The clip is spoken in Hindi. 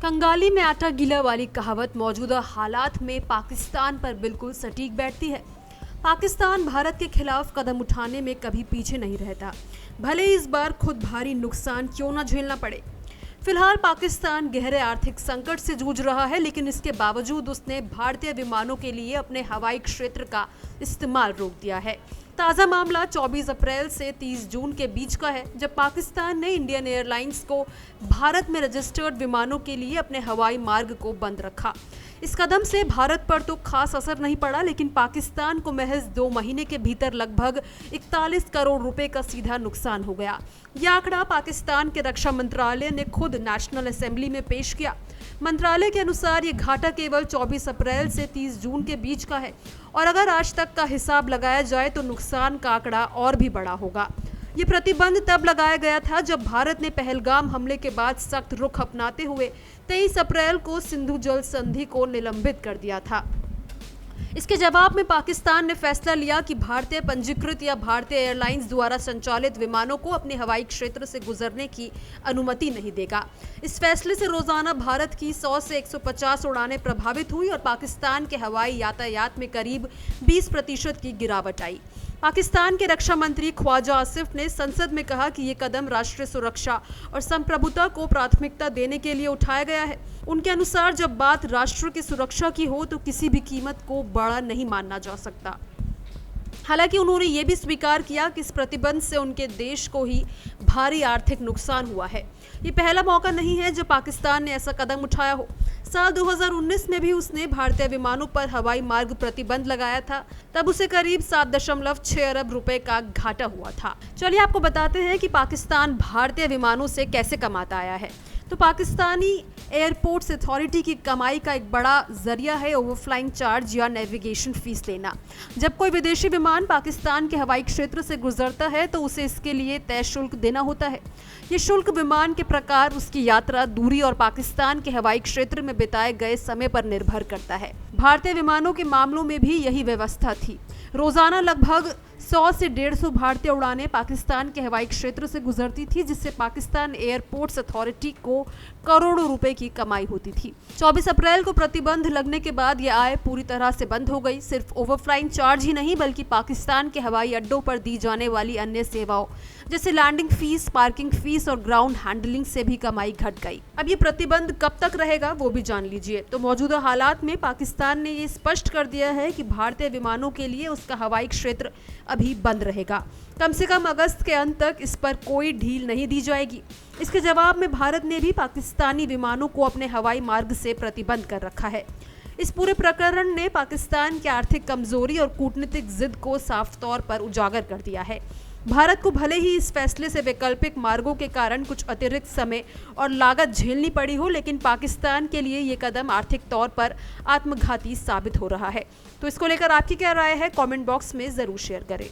कंगाली में आटा गीला वाली कहावत मौजूदा हालात में पाकिस्तान पर बिल्कुल सटीक बैठती है। पाकिस्तान भारत के खिलाफ कदम उठाने में कभी पीछे नहीं रहता, भले इस बार खुद भारी नुकसान क्यों न झेलना पड़े। फिलहाल पाकिस्तान गहरे आर्थिक संकट से जूझ रहा है, लेकिन इसके बावजूद उसने भारतीय विमानों के लिए अपने हवाई क्षेत्र का इस्तेमाल रोक दिया है। ताज़ा मामला 24 अप्रैल से 30 जून के बीच का है, जब पाकिस्तान ने इंडियन एयरलाइंस को भारत में रजिस्टर्ड विमानों के लिए अपने हवाई मार्ग को बंद रखा। इस कदम से भारत पर तो खास असर नहीं पड़ा, लेकिन पाकिस्तान को महज 2 महीने के भीतर लगभग 41 करोड़ रुपए का सीधा नुकसान हो गया। यह आंकड़ा पाकिस्तान के रक्षा मंत्रालय ने खुद नेशनल असेंबली में पेश किया। मंत्रालय के अनुसार ये घाटा केवल 24 अप्रैल से 30 जून के बीच का है, और अगर आज तक का हिसाब लगाया जाए तो नुकसान का आंकड़ा और भी बड़ा होगा। ये प्रतिबंध तब लगाया गया था जब भारत ने पहलगाम हमले के बाद सख्त रुख अपनाते हुए 23 अप्रैल को सिंधु जल संधि को निलंबित कर दिया था। इसके जवाब में पाकिस्तान ने फैसला लिया कि भारतीय पंजीकृत या भारतीय एयरलाइंस द्वारा संचालित विमानों को अपने हवाई क्षेत्र से गुजरने की अनुमति नहीं देगा। इस फैसले से रोजाना भारत की 100 से 150 उड़ानें प्रभावित हुई और पाकिस्तान के हवाई यातायात में करीब 20% की गिरावट आई। पाकिस्तान के रक्षा मंत्री ख्वाजा आसिफ ने संसद में कहा कि ये कदम राष्ट्रीय सुरक्षा और संप्रभुता को प्राथमिकता देने के लिए उठाया गया है। उनके अनुसार जब बात राष्ट्र की सुरक्षा की हो तो किसी भी कीमत को बड़ा नहीं माना जा सकता। हालांकि उन्होंने ये भी स्वीकार किया कि इस प्रतिबंध से उनके देश को ही भारी आर्थिक नुकसान हुआ है। ये पहला मौका नहीं है जब पाकिस्तान ने ऐसा कदम उठाया हो। साल 2019 में भी उसने भारतीय विमानों पर हवाई मार्ग प्रतिबंध लगाया था, तब उसे करीब 7.6 अरब रुपए का घाटा हुआ था। चलिए आपको बताते हैं कि पाकिस्तान भारतीय विमानों से कैसे कमाता आया है। तो पाकिस्तानी एयरपोर्ट्स अथॉरिटी की कमाई का एक बड़ा जरिया है ओवरफ्लाइंग चार्ज या नेविगेशन फीस लेना। जब कोई विदेशी विमान पाकिस्तान के हवाई क्षेत्र से गुजरता है तो उसे इसके लिए तय शुल्क देना होता है। ये शुल्क विमान के प्रकार, उसकी यात्रा दूरी और पाकिस्तान के हवाई क्षेत्र में बिताए गए समय पर निर्भर करता है। भारतीय विमानों के मामलों में भी यही व्यवस्था थी। रोजाना लगभग 100 से 150 भारतीय उड़ानें पाकिस्तान के हवाई क्षेत्र से गुजरती थी, जिससे पाकिस्तान एयरपोर्ट्स अथॉरिटी को करोड़ों रुपए की कमाई होती थी। 24 अप्रैल को प्रतिबंध लगने के बाद यह आय पूरी तरह से बंद हो गई। सिर्फ ओवरफ्लाइंग चार्ज ही नहीं, बल्कि पाकिस्तान के हवाई अड्डों पर दी जाने वाली अन्य सेवाओं जैसे लैंडिंग फीस, पार्किंग फीस और ग्राउंड हैंडलिंग से भी कमाई घट गई। अब ये प्रतिबंध कब तक रहेगा वो भी जान लीजिए। तो मौजूदा हालात में पाकिस्तान ने ये स्पष्ट कर दिया है कि भारतीय विमानों के लिए उसका हवाई क्षेत्र अभी बंद रहेगा। कम से कम अगस्त के अंत तक इस पर कोई ढील नहीं दी जाएगी। इसके जवाब में भारत ने भी पाकिस्तानी विमानों को अपने हवाई मार्ग से प्रतिबंध कर रखा है। इस पूरे प्रकरण ने पाकिस्तान की आर्थिक कमजोरी और कूटनीतिक जिद को साफ तौर पर उजागर कर दिया है। भारत को भले ही इस फैसले से वैकल्पिक मार्गों के कारण कुछ अतिरिक्त समय और लागत झेलनी पड़ी हो, लेकिन पाकिस्तान के लिए ये कदम आर्थिक तौर पर आत्मघाती साबित हो रहा है। तो इसको लेकर आपकी क्या राय है, कमेंट बॉक्स में ज़रूर शेयर करें।